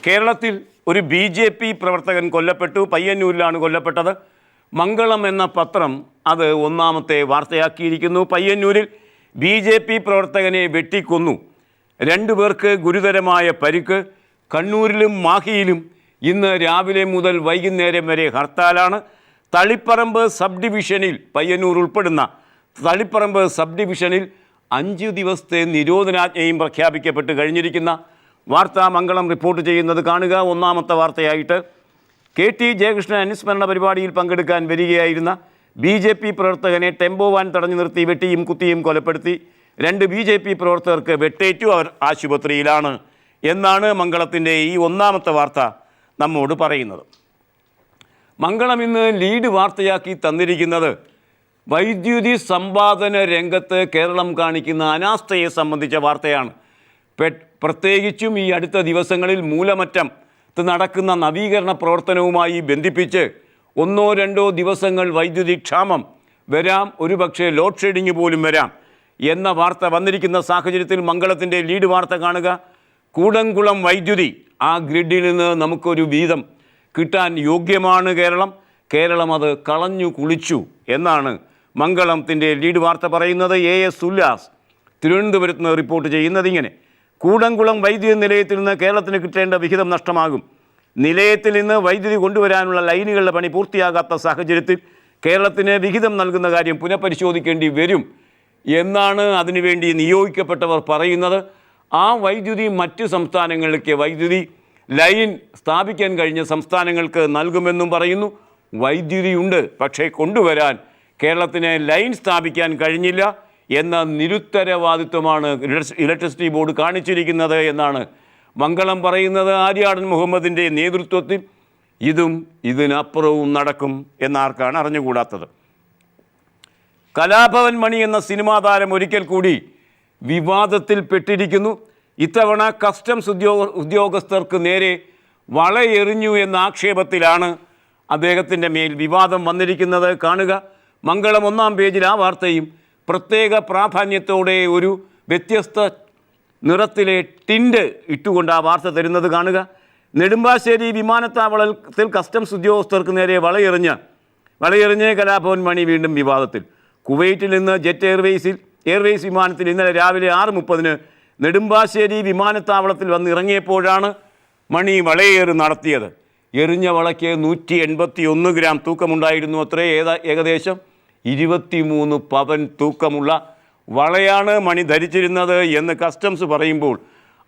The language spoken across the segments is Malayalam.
കേരളത്തിൽ ഒരു BJP പ്രവർത്തകൻ കൊല്ലപ്പെട്ടു. പയ്യന്നൂരിലാണ് കൊല്ലപ്പെട്ടത്. മംഗളം എന്ന പത്രം അത് ഒന്നാമത്തെ വാർത്തയാക്കിയിരിക്കുന്നു. പയ്യന്നൂരിൽ BJP പ്രവർത്തകനെ വെട്ടിക്കൊന്നു. 2 പേർക്ക് ഗുരുതരമായ പരിക്ക്. കണ്ണൂരിലും മാഹിയിലും ഇന്ന് രാവിലെ മുതൽ വൈകുന്നേരം വരെ ഹർത്താലാണ്. തളിപ്പറമ്പ് സബ് ഡിവിഷനിൽ, പയ്യന്നൂർ ഉൾപ്പെടുന്ന തളിപ്പറമ്പ് സബ് ഡിവിഷനിൽ 5 ദിവസത്തെ നിരോധനാജ്ഞയും പ്രഖ്യാപിക്കപ്പെട്ട് കഴിഞ്ഞിരിക്കുന്ന വാർത്താ മംഗളം റിപ്പോർട്ട് ചെയ്യുന്നത് കാണുക. ഒന്നാമത്തെ വാർത്തയായിട്ട് KT ജയകൃഷ്ണൻ അനുസ്മരണ പരിപാടിയിൽ പങ്കെടുക്കാൻ വരികയായിരുന്ന BJP പ്രവർത്തകനെ ടെമ്പോ വാൻ തടഞ്ഞു നിർത്തി വെട്ടിയും കുത്തിയും കൊലപ്പെടുത്തി. 2 BJP പ്രവർത്തകർക്ക് വെട്ടേറ്റു. അവർ ആശുപത്രിയിലാണ് എന്നാണ് മംഗളത്തിൻ്റെ ഈ ഒന്നാമത്തെ വാർത്ത നമ്മോട് പറയുന്നത്. മംഗളം ഇന്ന് ലീഡ് വാർത്തയാക്കി തന്നിരിക്കുന്നത് വൈദ്യുതി സമ്പാദന രംഗത്ത് കേരളം കാണിക്കുന്ന അനാസ്ഥയെ സംബന്ധിച്ച വാർത്തയാണ്. പ്രത്യേകിച്ചും ഈ അടുത്ത ദിവസങ്ങളിൽ മൂലമറ്റത്ത് നടക്കുന്ന നവീകരണ പ്രവർത്തനവുമായി ബന്ധിപ്പിച്ച് 1-2 ദിവസങ്ങൾ വൈദ്യുതി ക്ഷാമം വരാം, ഒരുപക്ഷെ ലോഡ് ഷെഡിങ് പോലും വരാം എന്ന വാർത്ത വന്നിരിക്കുന്ന സാഹചര്യത്തിൽ മംഗളത്തിൻ്റെ ലീഡ് വാർത്ത കാണുക. കൂടംകുളം വൈദ്യുതി, ആ ഗ്രിഡിൽ നിന്ന് നമുക്കൊരു വീതം കിട്ടാൻ യോഗ്യമാണ് കേരളം അത് കളഞ്ഞു കുളിച്ചു എന്നാണ് മംഗളത്തിൻ്റെ ലീഡ് വാർത്ത പറയുന്നത്. AS ഉല്ലാസ് തിരുവനന്തപുരത്ത് നിന്ന് റിപ്പോർട്ട് ചെയ്യുന്നത് ഇങ്ങനെ: കൂടംകുളം വൈദ്യുതി നിലയത്തിൽ നിന്ന് കേരളത്തിന് കിട്ടേണ്ട വിഹിതം നഷ്ടമാകും. നിലയത്തിൽ നിന്ന് വൈദ്യുതി കൊണ്ടുവരാനുള്ള ലൈനുകളുടെ പണി പൂർത്തിയാകാത്ത സാഹചര്യത്തിൽ കേരളത്തിന് വിഹിതം നൽകുന്ന കാര്യം പുനഃപരിശോധിക്കേണ്ടി വരും എന്നാണ് അതിനുവേണ്ടി നിയോഗിക്കപ്പെട്ടവർ പറയുന്നത്. ആ വൈദ്യുതി മറ്റ് സംസ്ഥാനങ്ങളിലേക്ക് വൈദ്യുതി ലൈൻ സ്ഥാപിക്കാൻ കഴിഞ്ഞ സംസ്ഥാനങ്ങൾക്ക് നൽകുമെന്നും പറയുന്നു. വൈദ്യുതിയുണ്ട്, പക്ഷേ കൊണ്ടുവരാൻ കേരളത്തിന് ലൈൻ സ്ഥാപിക്കാൻ കഴിഞ്ഞില്ല എന്ന നിരുത്തരവാദിത്വമാണ് ഇലക്ട്രിസിറ്റി ബോർഡ് കാണിച്ചിരിക്കുന്നത് എന്നാണ് മംഗളം പറയുന്നത്. ആര്യാടൻ മുഹമ്മദിൻ്റെ നേതൃത്വത്തിൽ ഇതും ഇതിനപ്പുറവും നടക്കും എന്നാർക്കാണ് അറിഞ്ഞുകൂടാത്തത്. കലാഭവൻ മണി എന്ന സിനിമാ താരം ഒരിക്കൽ കൂടി വിവാദത്തിൽപ്പെട്ടിരിക്കുന്നു. ഇത്തവണ കസ്റ്റംസ് ഉദ്യോഗസ്ഥർക്ക് നേരെ വളയെറിഞ്ഞു എന്ന ആക്ഷേപത്തിലാണ് അദ്ദേഹത്തിൻ്റെ മേൽ വിവാദം വന്നിരിക്കുന്നത് കാണുക. മംഗളം 1-ാം പേജിൽ ആ വാർത്തയും പ്രത്യേക പ്രാധാന്യത്തോടെ ഒരു വ്യത്യസ്ത നിറത്തിലെ ടിൻറ്റ് ഇട്ടുകൊണ്ട് ആ വാർത്ത തരുന്നത് കാണുക. നെടുമ്പാശ്ശേരി വിമാനത്താവളത്തിൽ കസ്റ്റംസ് ഉദ്യോഗസ്ഥർക്ക് നേരെ വളയെറിഞ്ഞ് കലാഭവൻ മണി വീണ്ടും വിവാദത്തിൽ. കുവൈറ്റിൽ നിന്ന് ജെറ്റ് എയർവേസ് വിമാനത്തിൽ ഇന്നലെ രാവിലെ 6:30 നെടുമ്പാശ്ശേരി വിമാനത്താവളത്തിൽ വന്നിറങ്ങിയപ്പോഴാണ് മണി വളയേറ് നടത്തിയത്. എറിഞ്ഞ വളയ്ക്ക് 181 ഗ്രാം തൂക്കമുണ്ടായിരുന്നു അത്രേ. ഏകദേശം 23 പവൻ തൂക്കമുള്ള വളയാണ് മണി ധരിച്ചിരുന്നത് എന്ന് കസ്റ്റംസ് പറയുമ്പോൾ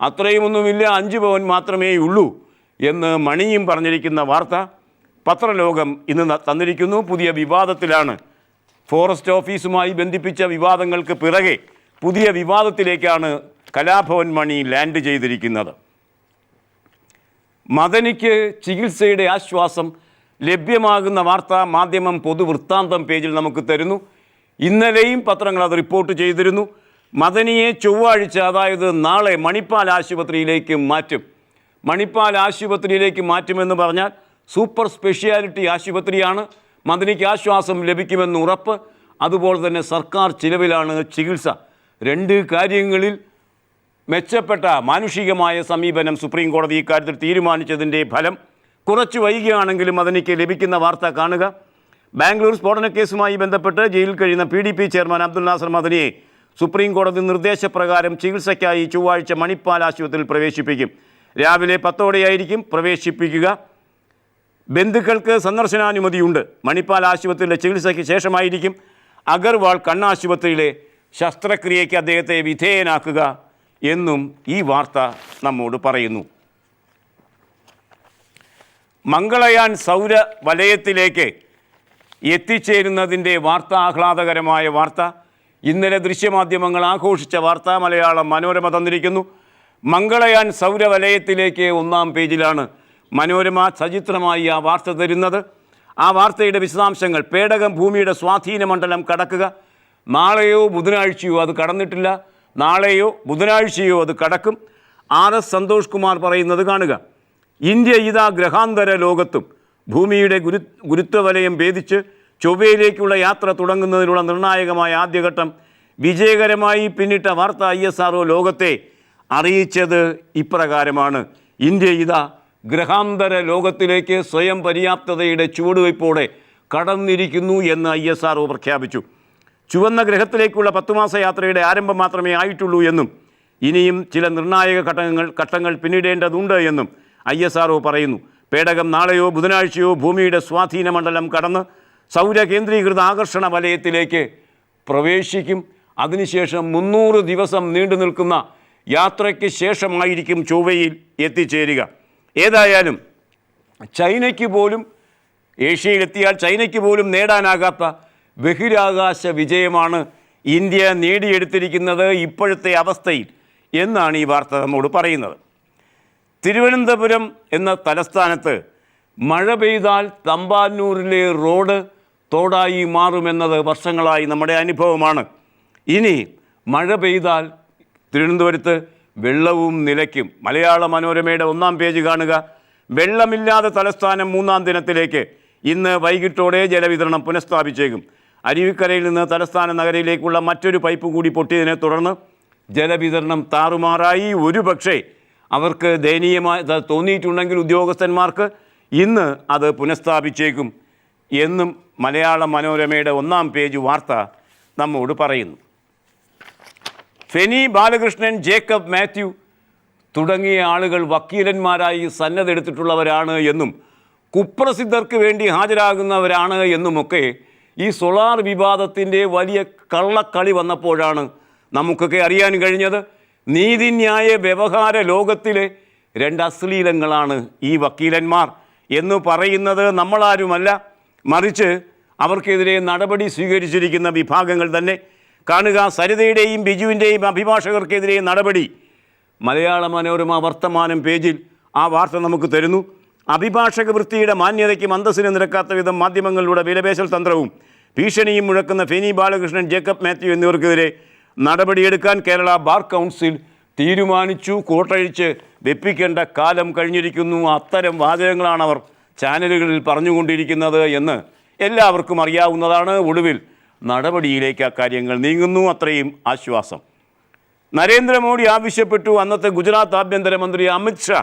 അത്രയുമൊന്നുമില്ല, 5 പവൻ മാത്രമേ ഉള്ളൂ എന്ന് മണിയും പറഞ്ഞിരിക്കുന്ന വാർത്ത പത്രലോകം ഇന്ന് തന്നിരിക്കുന്നു. പുതിയ വിവാദത്തിലാണ്. ഫോറസ്റ്റ് ഓഫീസുമായി ബന്ധിപ്പിച്ച വിവാദങ്ങൾക്ക് പിറകെ പുതിയ വിവാദത്തിലേക്കാണ് കലാഭവൻ മണി ലാൻഡ് ചെയ്തിരിക്കുന്നത്. മദനിക്ക് ചികിത്സയുടെ ആശ്വാസം ലഭ്യമാകുന്ന വാർത്ത മാധ്യമം പൊതുവൃത്താന്തം പേജിൽ നമുക്ക് തരുന്നു. ഇന്നലെയും പത്രങ്ങൾ അത് റിപ്പോർട്ട് ചെയ്തിരുന്നു. മദനിയെ ചൊവ്വാഴ്ച, അതായത് നാളെ മണിപ്പാൽ ആശുപത്രിയിലേക്ക് മാറ്റും. മണിപ്പാൽ ആശുപത്രിയിലേക്ക് മാറ്റുമെന്ന് പറഞ്ഞാൽ സൂപ്പർ സ്പെഷ്യാലിറ്റി ആശുപത്രിയാണ്. മദനിക്ക് ആശ്വാസം ലഭിക്കുമെന്ന് ഉറപ്പ്. അതുപോലെ തന്നെ സർക്കാർ ചിലവിലാണ് ചികിത്സ. 2 കാര്യങ്ങളിൽ മെച്ചപ്പെട്ട മാനുഷികമായ സമീപനം സുപ്രീം കോടതി ഇക്കാര്യത്തിൽ തീരുമാനിച്ചതിൻ്റെ ഫലം കുറച്ച് വൈകിയാണെങ്കിലും മദനിക്ക് ലഭിക്കുന്ന വാർത്ത കാണുക. ബാംഗ്ലൂർ സ്ഫോടനക്കേസുമായി ബന്ധപ്പെട്ട് ജയിലിൽ കഴിയുന്ന PDP ചെയർമാൻ അബ്ദുൽ നാസർ മദനിയെ സുപ്രീം കോടതി നിർദ്ദേശപ്രകാരം ചികിത്സയ്ക്കായി ചൊവ്വാഴ്ച മണിപ്പാൽ ആശുപത്രിയിൽ പ്രവേശിപ്പിക്കും. രാവിലെ 10ഓടെയായിരിക്കും പ്രവേശിപ്പിക്കുക. ബന്ധുക്കൾക്ക് സന്ദർശനാനുമതിയുണ്ട്. മണിപ്പാൽ ആശുപത്രിയിലെ ചികിത്സയ്ക്ക് ശേഷമായിരിക്കും അഗർവാൾ കണ്ണാശുപത്രിയിലെ ശസ്ത്രക്രിയയ്ക്ക് അദ്ദേഹത്തെ വിധേയനാക്കുക എന്നും ഈ വാർത്ത നമ്മോട് പറയുന്നു. മംഗളയാൻ സൗര വലയത്തിലേക്ക് എത്തിച്ചേരുന്നതിൻ്റെ വാർത്ത, ആഹ്ലാദകരമായ വാർത്ത. ഇന്നലെ ദൃശ്യമാധ്യമങ്ങൾ ആഘോഷിച്ച വാർത്ത മലയാളം മനോരമ തന്നിരിക്കുന്നു. മംഗളയാൻ സൗരവലയത്തിലേക്ക് 1-ാം പേജിലാണ് മനോരമ സചിത്രമായി ആ വാർത്ത തരുന്നത്. ആ വാർത്തയുടെ വിശദാംശങ്ങൾ: പേടകം ഭൂമിയുടെ സ്വാധീന മണ്ഡലം കടക്കുക. നാളെയോ ബുധനാഴ്ചയോ അത് കടന്നിട്ടില്ല. നാളെയോ ബുധനാഴ്ചയോ അത് കടക്കും. RS സന്തോഷ് കുമാർ പറയുന്നത് കാണുക. ഇന്ത്യ ഇതാ ഗ്രഹാന്തര ലോകത്തും. ഭൂമിയുടെ ഗുരുത്വവലയം ഭേദിച്ച് ചൊവ്വയിലേക്കുള്ള യാത്ര തുടങ്ങുന്നതിനുള്ള നിർണായകമായ ആദ്യഘട്ടം വിജയകരമായി പിന്നിട്ട വാർത്ത ISRO ലോകത്തെ അറിയിച്ചത് ഇപ്രകാരമാണ്: ഇന്ത്യ ഇതാ ഗ്രഹാന്തര ലോകത്തിലേക്ക് സ്വയം പര്യാപ്തതയുടെ ചുവടുവയ്പ്പോടെ കടന്നിരിക്കുന്നു എന്ന് ISRO പ്രഖ്യാപിച്ചു. ചുവന്ന ഗ്രഹത്തിലേക്കുള്ള 10 മാസ യാത്രയുടെ ആരംഭം മാത്രമേ ആയിട്ടുള്ളൂ എന്നും ഇനിയും ചില നിർണായക ഘട്ടങ്ങൾ പിന്നിടേണ്ടതുണ്ട് എന്നും ISRO പറയുന്നു. പേടകം നാളെയോ ബുധനാഴ്ചയോ ഭൂമിയുടെ സ്വാധീന മണ്ഡലം കടന്ന് സൗരകേന്ദ്രീകൃത ആകർഷണ വലയത്തിലേക്ക് പ്രവേശിക്കും. അതിനുശേഷം 300 ദിവസം നീണ്ടു നിൽക്കുന്ന യാത്രയ്ക്ക് ശേഷമായിരിക്കും ചൊവ്വയിൽ എത്തിച്ചേരുക. ഏതായാലും ചൈനയ്ക്ക് പോലും, ഏഷ്യയിലെത്തിയാൽ ചൈനയ്ക്ക് പോലും നേടാനാകാത്ത ബഹിരാകാശ വിജയമാണ് ഇന്ത്യ നേടിയെടുത്തിരിക്കുന്നത് ഇപ്പോഴത്തെ അവസ്ഥയിൽ എന്നാണ് ഈ വാർത്ത നമ്മോട് പറയുന്നത്. തിരുവനന്തപുരം എന്ന തലസ്ഥാനത്ത് മഴ പെയ്താൽ തമ്പാനൂരിലെ റോഡ് തോടായി മാറുമെന്നത് വർഷങ്ങളായി നമ്മുടെ അനുഭവമാണ്. ഇനി മഴ പെയ്താൽ തിരുവനന്തപുരത്ത് വെള്ളവും നിലയ്ക്കും. മലയാള മനോരമയുടെ 1-ാം പേജ് കാണുക. വെള്ളമില്ലാതെ തലസ്ഥാനം 3-ാം ദിനത്തിലേക്ക്. ഇന്ന് വൈകിട്ടോടെ ജലവിതരണം പുനഃസ്ഥാപിച്ചേക്കും. അരുവിക്കരയിൽ നിന്ന് തലസ്ഥാന നഗരയിലേക്കുള്ള മറ്റൊരു പൈപ്പ് കൂടി പൊട്ടിയതിനെ തുടർന്ന് ജലവിതരണം താറുമാറായി. ഒരുപക്ഷേ അവർക്ക് ദയനീയമായി തോന്നിയിട്ടുണ്ടെങ്കിൽ ഉദ്യോഗസ്ഥന്മാർക്ക് ഇന്ന് അത് പുനഃസ്ഥാപിച്ചേക്കും എന്നും മലയാള മനോരമയുടെ 1-ാം പേജ് വാർത്ത നമ്മോട് പറയുന്നു. ഫെനി ബാലകൃഷ്ണൻ, ജേക്കബ് മാത്യു തുടങ്ങിയ ആളുകൾ വക്കീലന്മാരായി സന്നദ്ധെടുത്തിട്ടുള്ളവരാണ് എന്നും കുപ്രസിദ്ധർക്ക് വേണ്ടി ഹാജരാകുന്നവരാണ് എന്നുമൊക്കെ ഈ സോളാർ വിവാദത്തിൻ്റെ വലിയ കള്ളക്കളി വന്നപ്പോഴാണ് നമുക്കൊക്കെ അറിയാൻ കഴിഞ്ഞത്. നീതിന്യായ വ്യവഹാര ലോകത്തിലെ 2 അശ്ലീലങ്ങളാണ് ഈ വക്കീലന്മാർ എന്ന് പറയുന്നത് നമ്മളാരുമല്ല, മറിച്ച് അവർക്കെതിരെ നടപടി സ്വീകരിച്ചിരിക്കുന്ന വിഭാഗങ്ങൾ തന്നെ. കാണുക, സരിതയുടെയും ബിജുവിൻ്റെയും അഭിഭാഷകർക്കെതിരെ നടപടി. മലയാള മനോരമ വർത്തമാനം പേജിൽ ആ വാർത്ത നമുക്ക് തരുന്നു. അഭിഭാഷക വൃത്തിയുടെ മാന്യതയ്ക്കും അന്തസ്സിന് നിരക്കാത്ത വിധം മാധ്യമങ്ങളുടെ വിലപേശൽ തന്ത്രവും ഭീഷണിയും മുഴക്കുന്ന ഫെനി ബാലകൃഷ്ണൻ, ജേക്കബ് മാത്യു എന്നിവർക്കെതിരെ നടപടിയെടുക്കാൻ കേരള ബാർ കൗൺസിൽ തീരുമാനിച്ചു. കോട്ടഴിച്ച് വെപ്പിക്കേണ്ട കാലം കഴിഞ്ഞിരിക്കുന്നു. അത്തരം വാചകങ്ങളാണ് അവർ ചാനലുകളിൽ പറഞ്ഞുകൊണ്ടിരിക്കുന്നത് എന്ന് എല്ലാവർക്കും അറിയാവുന്നതാണ്. ഒടുവിൽ നടപടിയിലേക്ക് അക്കാര്യങ്ങൾ നീങ്ങുന്നു. അത്രയും ആശ്വാസം. നരേന്ദ്രമോദി ആവശ്യപ്പെട്ടു. അന്നത്തെ ഗുജറാത്ത് ആഭ്യന്തരമന്ത്രി അമിത്ഷാ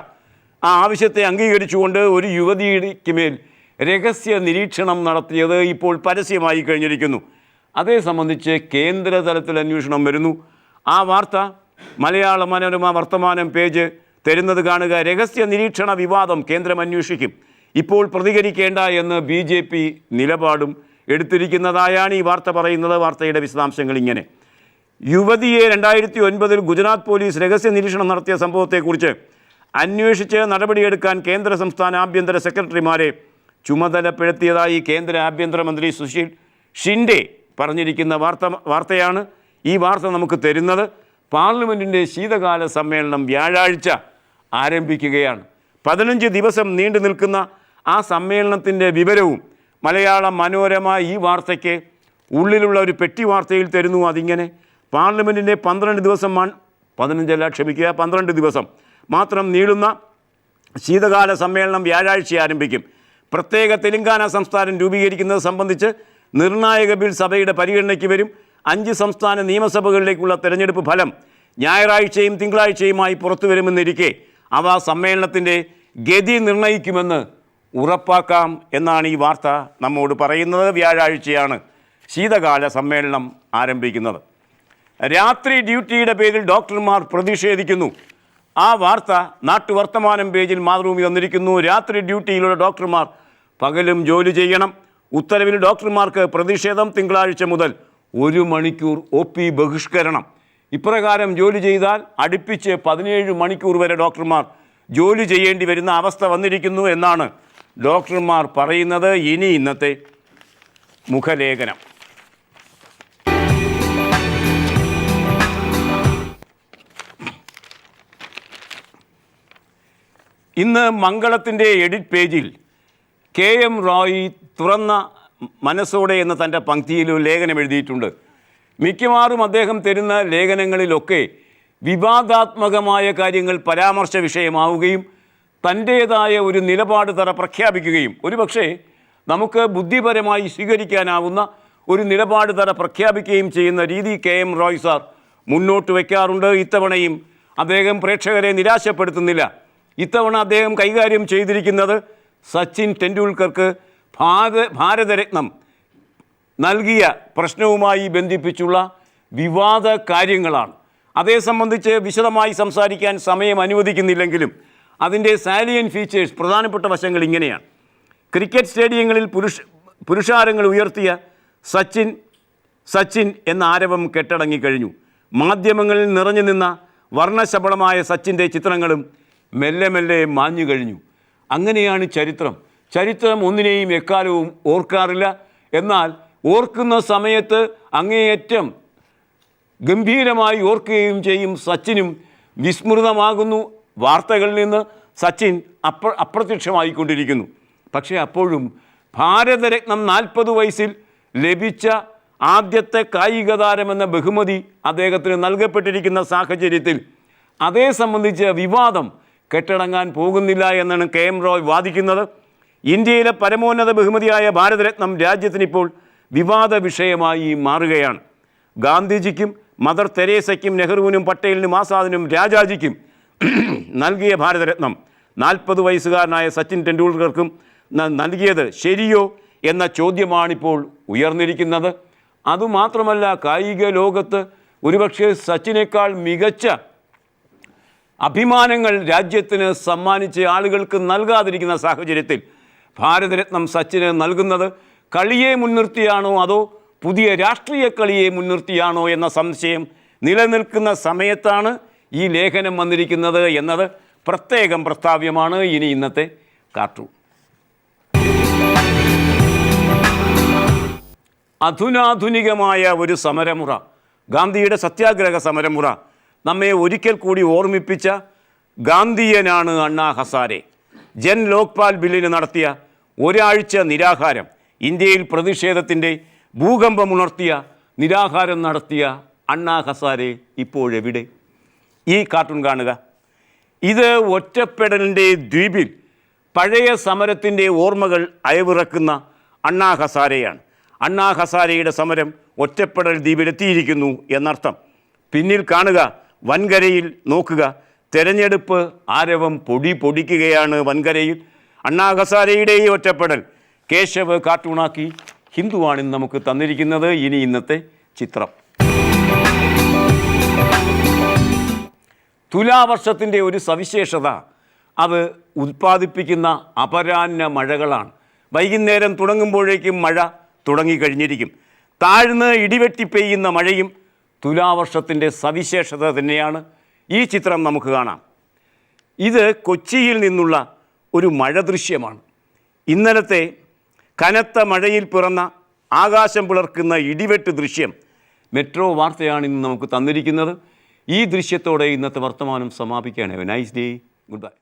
ആ ആവശ്യത്തെ അംഗീകരിച്ചുകൊണ്ട് ഒരു യുവതിക്ക് മേൽ രഹസ്യ നിരീക്ഷണം നടത്തിയത് ഇപ്പോൾ പരസ്യമായി കഴിഞ്ഞിരിക്കുന്നു. അതേ സംബന്ധിച്ച് കേന്ദ്ര തലത്തിൽ അന്വേഷണം വരുന്നു. ആ വാർത്ത മലയാള മനോരമ വർത്തമാനം പേജ് തരുന്നത് കാണുക. രഹസ്യ നിരീക്ഷണ വിവാദം കേന്ദ്രം അന്വേഷിക്കും, ഇപ്പോൾ പ്രതികരിക്കേണ്ട എന്ന് BJP നിലപാടും എടുത്തിരിക്കുന്നതായാണ് ഈ വാർത്ത പറയുന്നത്. വാർത്തയുടെ വിശദാംശങ്ങൾ ഇങ്ങനെ. യുവതിയെ 2009 ഗുജറാത്ത് പോലീസ് രഹസ്യ നിരീക്ഷണം നടത്തിയ സംഭവത്തെക്കുറിച്ച് അന്വേഷിച്ച് നടപടിയെടുക്കാൻ കേന്ദ്ര സംസ്ഥാന ആഭ്യന്തര സെക്രട്ടറിമാരെ ചുമതലപ്പെടുത്തിയതായി കേന്ദ്ര ആഭ്യന്തരമന്ത്രി സുശീൽ ഷിൻഡെ പറഞ്ഞിരിക്കുന്ന വാർത്തയാണ് ഈ വാർത്ത നമുക്ക് തരുന്നത്. പാർലമെൻറ്റിൻ്റെ ശീതകാല സമ്മേളനം വ്യാഴാഴ്ച ആരംഭിക്കുകയാണ്. 15 ദിവസം നീണ്ടു നിൽക്കുന്ന ആ സമ്മേളനത്തിൻ്റെ വിവരവും മലയാള മനോരമ ഈ വാർത്തയ്ക്ക് ഉള്ളിലുള്ള ഒരു പെട്ടി വാർത്തയിൽ തരുന്നു. അതിങ്ങനെ: പാർലമെൻറ്റിൻ്റെ 12 ദിവസം മാത്രം നീളുന്ന ശീതകാല സമ്മേളനം വ്യാഴാഴ്ച ആരംഭിക്കും. പ്രത്യേക തെലങ്കാന സംസ്ഥാനം രൂപീകരിക്കുന്നത് സംബന്ധിച്ച് നിർണായക ബിൽ സഭയുടെ പരിഗണനയ്ക്ക് വരും. 5 സംസ്ഥാന നിയമസഭകളിലേക്കുള്ള തെരഞ്ഞെടുപ്പ് ഫലം ഞായറാഴ്ചയും തിങ്കളാഴ്ചയുമായി പുറത്തു വരുമെന്നിരിക്കെ അവ സമ്മേളനത്തിൻ്റെ ഗതി നിർണ്ണയിക്കുമെന്ന് ഉറപ്പാക്കാം എന്നാണ് ഈ വാർത്ത നമ്മോട് പറയുന്നത്. വ്യാഴാഴ്ചയാണ് ശീതകാല സമ്മേളനം ആരംഭിക്കുന്നത്. രാത്രി ഡ്യൂട്ടിയുടെ പേരിൽ ഡോക്ടർമാർ പ്രതിഷേധിക്കുന്നു. ആ വാർത്ത നാട്ടുവർത്തമാനം പേജിൽ മാതൃഭൂമി തന്നിരിക്കുന്നു. രാത്രി ഡ്യൂട്ടിയിലുള്ള ഡോക്ടർമാർ പകലും ജോലി ചെയ്യണം. ഉത്തരവിൽ ഡോക്ടർമാർക്ക് പ്രതിഷേധം. തിങ്കളാഴ്ച മുതൽ 1 മണിക്കൂർ OP ബഹിഷ്കരണം. ഇപ്രകാരം ജോലി ചെയ്താൽ അടുപ്പിച്ച് 17 മണിക്കൂർ വരെ ഡോക്ടർമാർ ജോലി ചെയ്യേണ്ടി വരുന്ന അവസ്ഥ വന്നിരിക്കുന്നു എന്നാണ് ഡോക്ടർമാർ പറയുന്നത്. ഇനി ഇന്നത്തെ മുഖലേഖനം. ഇന്ന് മംഗളത്തിൻ്റെ എഡിറ്റ് പേജിൽ KM റോയ് തുറന്ന മനസ്സോടെ എന്ന തൻ്റെ പങ്ക്തിയിൽ ഒരു ലേഖനം എഴുതിയിട്ടുണ്ട്. മിക്കവാറും അദ്ദേഹം തരുന്ന ലേഖനങ്ങളിലൊക്കെ വിവാദാത്മകമായ കാര്യങ്ങൾ പരാമർശ വിഷയമാവുകയും തൻ്റേതായ ഒരു നിലപാട് പ്രഖ്യാപിക്കുകയും ഒരുപക്ഷെ നമുക്ക് ബുദ്ധിപരമായി സ്വീകരിക്കാനാവുന്ന ഒരു നിലപാട് പ്രഖ്യാപിക്കുകയും ചെയ്യുന്ന രീതി KM റോയ് സാർ മുന്നോട്ട് വയ്ക്കാറുണ്ട്. ഇത്തവണയും അദ്ദേഹം പ്രേക്ഷകരെ നിരാശപ്പെടുത്തുന്നില്ല. ഇത്തവണ അദ്ദേഹം കൈകാര്യം ചെയ്തിരിക്കുന്നത് സച്ചിൻ ടെണ്ടുൽക്കർക്ക് ഭാരതരത്നം നൽകിയ പ്രശ്നവുമായി ബന്ധിപ്പിച്ചുള്ള വിവാദ കാര്യങ്ങളാണ്. അതേ സംബന്ധിച്ച് വിശദമായി സംസാരിക്കാൻ സമയം അനുവദിക്കുന്നില്ലെങ്കിലും അതിൻ്റെ സാലിയൻ ഫീച്ചേഴ്സ്, പ്രധാനപ്പെട്ട വശങ്ങൾ ഇങ്ങനെയാണ്. ക്രിക്കറ്റ് സ്റ്റേഡിയങ്ങളിൽ പുരുഷാരങ്ങൾ ഉയർത്തിയ സച്ചിൻ എന്ന ആരവം കെട്ടടങ്ങിക്കഴിഞ്ഞു. മാധ്യമങ്ങളിൽ നിറഞ്ഞു നിന്ന വർണ്ണശബളമായ സച്ചിൻ്റെ ചിത്രങ്ങളും മെല്ലെ മെല്ലെ മാഞ്ഞു കഴിഞ്ഞു. അങ്ങനെയാണ് ചരിത്രം ഒന്നിനെയും എക്കാലവും ഓർക്കാറില്ല. എന്നാൽ ഓർക്കുന്ന സമയത്ത് അങ്ങേയറ്റം ഗംഭീരമായി ഓർക്കുകയും ചെയ്യും. സച്ചിനും വിസ്മൃതമാകുന്നു. വാർത്തകളിൽ നിന്ന് സച്ചിൻ അപ്രത്യക്ഷമായിക്കൊണ്ടിരിക്കുന്നു. പക്ഷേ അപ്പോഴും ഭാരതരത്നം 40 വയസ്സിൽ ലഭിച്ച ആദ്യത്തെ കായിക താരമെന്ന ബഹുമതി അദ്ദേഹത്തിന് നൽകപ്പെട്ടിരിക്കുന്ന സാഹചര്യത്തിൽ അതേ സംബന്ധിച്ച് വിവാദം കെട്ടടങ്ങാൻ പോകുന്നില്ല എന്നാണ് KM റോയ് വാദിക്കുന്നത്. ഇന്ത്യയിലെ പരമോന്നത ബഹുമതിയായ ഭാരതരത്നം രാജ്യത്തിനിപ്പോൾ വിവാദ വിഷയമായി മാറുകയാണ്. ഗാന്ധിജിക്കും മദർ തെരേസയ്ക്കും നെഹ്റുവിനും പട്ടേലിനും ആസാദിനും രാജാജിക്കും നൽകിയ ഭാരതരത്നം 40 വയസ്സുകാരനായ സച്ചിൻ ടെണ്ടുൽക്കർക്കും നൽകിയത് ശരിയോ എന്ന ചോദ്യമാണിപ്പോൾ ഉയർന്നിരിക്കുന്നത്. അതുമാത്രമല്ല, കായിക ലോകത്ത് ഒരുപക്ഷെ സച്ചിനേക്കാൾ മികച്ച അഭിമാനങ്ങൾ രാജ്യത്തിന് സമ്മാനിച്ച് ആളുകൾക്ക് നൽകാതിരിക്കുന്ന സാഹചര്യത്തിൽ ഭാരതരത്നം സച്ചിന് നൽകുന്നത് കളിയെ മുൻനിർത്തിയാണോ അതോ പുതിയ രാഷ്ട്രീയ കളിയെ മുൻനിർത്തിയാണോ എന്ന സംശയം നിലനിൽക്കുന്ന സമയത്താണ് ഈ ലേഖനം വന്നിരിക്കുന്നത് എന്നത് പ്രത്യേകം പ്രസ്താവ്യമാണ്. ഇനി ഇന്നത്തെ കാർട്ടൂൺ. അധുനാധുനികമായ ഒരു സമരമുറ, ഗാന്ധിയുടെ സത്യാഗ്രഹ സമരമുറ നമ്മെ ഒരിക്കൽ കൂടി ഓർമ്മിപ്പിച്ച ഗാന്ധിയനാണ് അണ്ണാ ഹസാരെ. ജൻ ലോക്പാൽ ബില്ലിന് നടത്തിയ ഒരാഴ്ച നിരാഹാരം, ഇന്ത്യയിൽ പ്രതിഷേധത്തിൻ്റെ ഭൂകമ്പമുണർത്തിയ നിരാഹാരം നടത്തിയ അണ്ണാ ഹസാരെ ഇപ്പോഴെവിടെ? ഈ കാർട്ടൂൺ കാണുക. ഇത് ഒറ്റപ്പെടലിൻ്റെ ദ്വീപിൽ പഴയ സമരത്തിൻ്റെ ഓർമ്മകൾ അയവിറക്കുന്ന അണ്ണാ ഹസാരെയാണ്. അണ്ണാ ഹസാരെയുടെ സമരം ഒറ്റപ്പെടൽ ദ്വീപിലെത്തിയിരിക്കുന്നു എന്നർത്ഥം. പിന്നിൽ കാണുക, വൻകരയിൽ നോക്കുക, തെരഞ്ഞെടുപ്പ് ആരവം പൊടിക്കുകയാണ് വൻകരയിൽ. അണ്ണാ ഹസാരെയുടെ ഈ ഒറ്റപ്പെടൽ കേശവ് കാർട്ടൂണാക്കി ഹിന്ദുവാണ് നമുക്ക് തന്നിരിക്കുന്നത്. ഇനി ഇന്നത്തെ ചിത്രം. തുലാവർഷത്തിൻ്റെ ഒരു സവിശേഷത അത് ഉൽപ്പാദിപ്പിക്കുന്ന അപരാഹ്ന മഴകളാണ്. വൈകുന്നേരം തുടങ്ങുമ്പോഴേക്കും മഴ തുടങ്ങിക്കഴിഞ്ഞിരിക്കും. താഴ്ന്ന് ഇടിവെട്ടി പെയ്യുന്ന മഴയും തുലാവർഷത്തിൻ്റെ സവിശേഷത തന്നെയാണ്. ഈ ചിത്രം നമുക്ക് കാണാം. ഇത് കൊച്ചിയിൽ നിന്നുള്ള ഒരു മഴ ദൃശ്യമാണ്. ഇന്നലത്തെ കനത്ത മഴയിൽ പിറന്ന ആകാശം പിളർക്കുന്ന ഇടിവെട്ട് ദൃശ്യം മെട്രോ വാർത്തയാണ് ഇന്ന് നമുക്ക് തന്നിരിക്കുന്നത്. ഈ ദൃശ്യത്തോടെ ഇന്നത്തെ വർത്തമാനം സമാപിക്കുകയാണ്. Nice day, good bye.